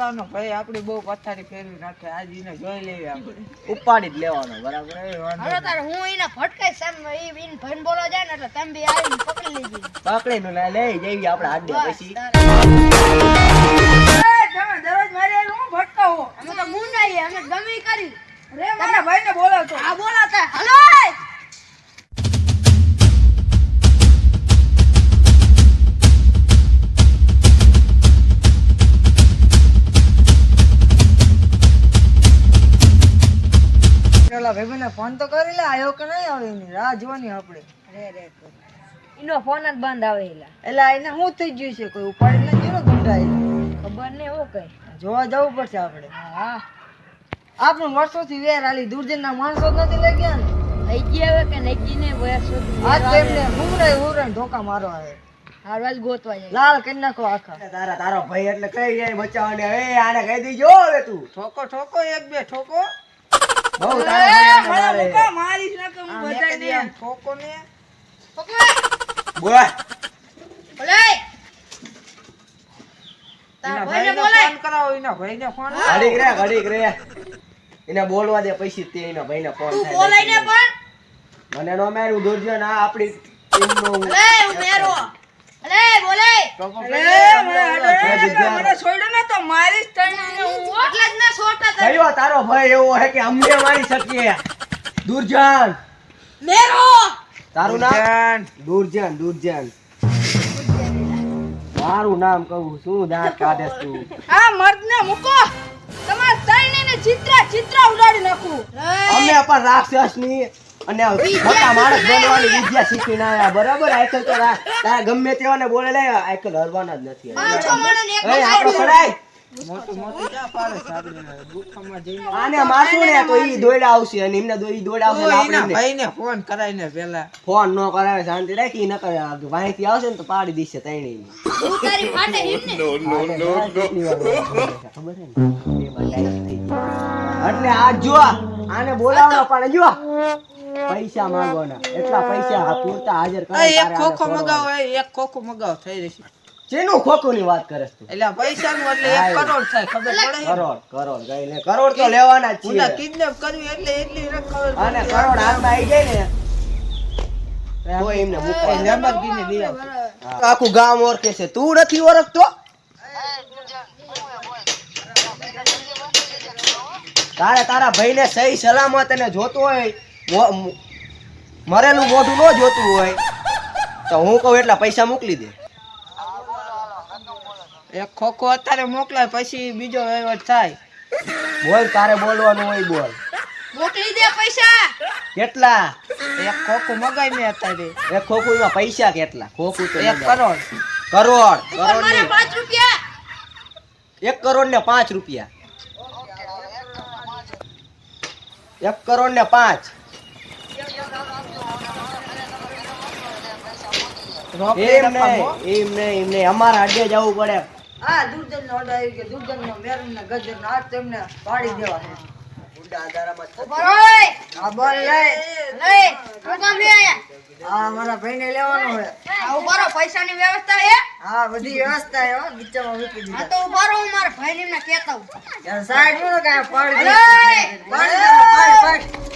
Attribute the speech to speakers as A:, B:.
A: બોલાવવાનો ભાઈ આપડી બહુ પથારી ફેરવી નાખે આજ એને જોઈ લેવી આપણે
B: ઉપાડી જ લેવાનો બરાબર
C: હાલો તાર હું એને ફટકાઈ સામ ઈ ઈન ભાઈ બોલવા જાય ને એટલે તમે બે આવીને પકડી લેજો
B: પકડીને લઈ જઈએ આપણે હાથ દે પછી
C: તમે દરરોજ મારે હું ભટકાવો અમે તો મુંડાઈએ અમે ગમે કરી રે મારા ભાઈને બોલાવતો આ બોલાતા હાલો
A: ભાઈ ફોન તો કરી લે આયો કે નહીં આવે એની રાહ જોવાની આપણે
C: એનો ફોન જ બંધ આવે
A: એટલે એને શું થઈ ગયું છે કોઈ ઉપાડી નથી ગયો ગુંડાઈ
C: ખબર નહીં હો કઈ
A: જોવા જવું પડશે આપણે
C: હા
A: આપણું વર્ષોથી વેર આલી દૂરજનના માણસો જ નથી લઈ ગયા ને
C: લઈ ગયા કે નહીં ગઈ ને વર્ષો
A: આજ તો એમને હુંરાય ઢોકા મારવા આવે
C: હારવાલ ગોતવા જાય
A: લાલ કરી નાખો આખા
B: તારો ભાઈ એટલે કઈ જાય બચાવને એ આને કહી દીજો હવે તું
A: ઠોકો એક બે ઠોકો
B: બહુ તારો ભાઈ
A: મારીશ ના કે હું બચાઈ દે ઠોકો ને
B: બોલ
C: બોલે તાર ભાઈને બોલે
A: ફોન કરાવો એના ભાઈને ફોન
B: ઘડીક રે એને બોલવા દે પછી તે એના ભાઈને ફોન
C: તું
B: થાય
C: બોલાય ને પણ
B: મને નો માર્યું દોરજો ના આપણી ટીમનો
C: અલે હું મેરો અલે બોલે
A: મને છોડ્યો ને તો મારીશ તને હું
C: એટલે જ ના છોડતા તને
B: કયો તારો ભાઈ એવો હે કે અમને મારી શકીએ દુર્જન
C: મેરો
B: તારું નામ દુર્જન મારું નામ કહું શું દાંત કાઢેસ તું
C: આ મર્દને મૂકો તમાર ત્રણેયને ચિત્ર ઉડાડી નાખું
B: અમે પણ રાક્ષસની અને મોટા માણસ બનવાની વિદ્યા શીખીને આયા બરાબર આયકલ તો તારા ગમે તેવાને બોલે લે આયકલ હરવાના જ નથી
C: પાંચો માણસને એક
B: એ આપણો ખડાય
A: મોટું ક્યાં પાડે છે આપણે દુખામાં જઈને
B: આને મારશું ને તો ઈ દોડા આવશે અને એમને ઈ દોડા આવશે
A: એના
B: આપણે
A: ભાઈને ફોન કરાઈને પેલા
B: ફોન ન કરાવે શાંતિ રાખી ન કરે વાહીથી આવશે ને તો પાડી દીશે તૈણી
C: તું તારી ફાટે હિમને
B: ખબર છે ને એટલે આ જો આને બોલાવવાનો પણ જો પૈસા માંગવાના એટલા પૈસા પૂરતા હાજર કરે
A: એક ખોખો મગાવો એક ખોખો મગાવો થઈ રહેશે
B: જેનું ખોખું ની વાત કરે તું
A: એટલે પૈસાનું એટલે 1 કરોડ થાય ખબર પડે
B: કરોડ ગઈ ને કરોડ તો લેવાના જ
A: પુના
B: છે
A: કિડનેપ કરવી એટલે એટલી રકમ
B: અને કરોડ હાથમાં આવી જાય ને તો એમને મૂકવા
A: લેમ્બોર્ગિની લઈ આવશે
B: આખું ગામ ઓળખે છે તું નથી ઓળખતો તારા ભાઈને સહી સલામત અને જોતો હોય મરેલું મોઢું ન જોતું હોય તો હું કહું એટલા પૈસા મોકલી દે
A: એક ખોખો અત્યારે મોકલાય પછી બીજો વહીવટ થાય
B: બોલ તારે બોલવાનું હોય બોલ
C: મોકલી દે પૈસા
B: કેટલા
A: એક ખોખો મગાઈ મે અત્યારે
B: એક ખોખું માં પૈસા કેટલા ખોખું તો
A: 1 કરોડ
B: કરોડ
C: મારે 5 રૂપિયા
B: 1 કરોડ ને 5 રૂપિયા 1 કરોડ ને 5 એમ નહીં અમારા અડ્ડે જવું પડે
A: હા દુર્જન નો ઓર્ડર આવી ગયો દુર્જન નો મેરન ના ગજર ના હાથ તેમને પાડી દેવા છે
B: ઊંડા અંધારામાં
C: બરોય
A: આ બોલ લે
C: લે હું કામ લે આયા
A: આ મારા ભાઈને લેવાનો છે
C: આ ઉભારો પૈસાની વ્યવસ્થા હે
A: હા બધી વ્યવસ્થા છે હો નીચેમાં મૂકી
C: આ
A: દીધા
C: તો ઉભારો હું મારા ભાઈને એમને કહેતા હું
A: યાર સાઈડ નો કાય પાડી દે
C: અલે!
A: પાડી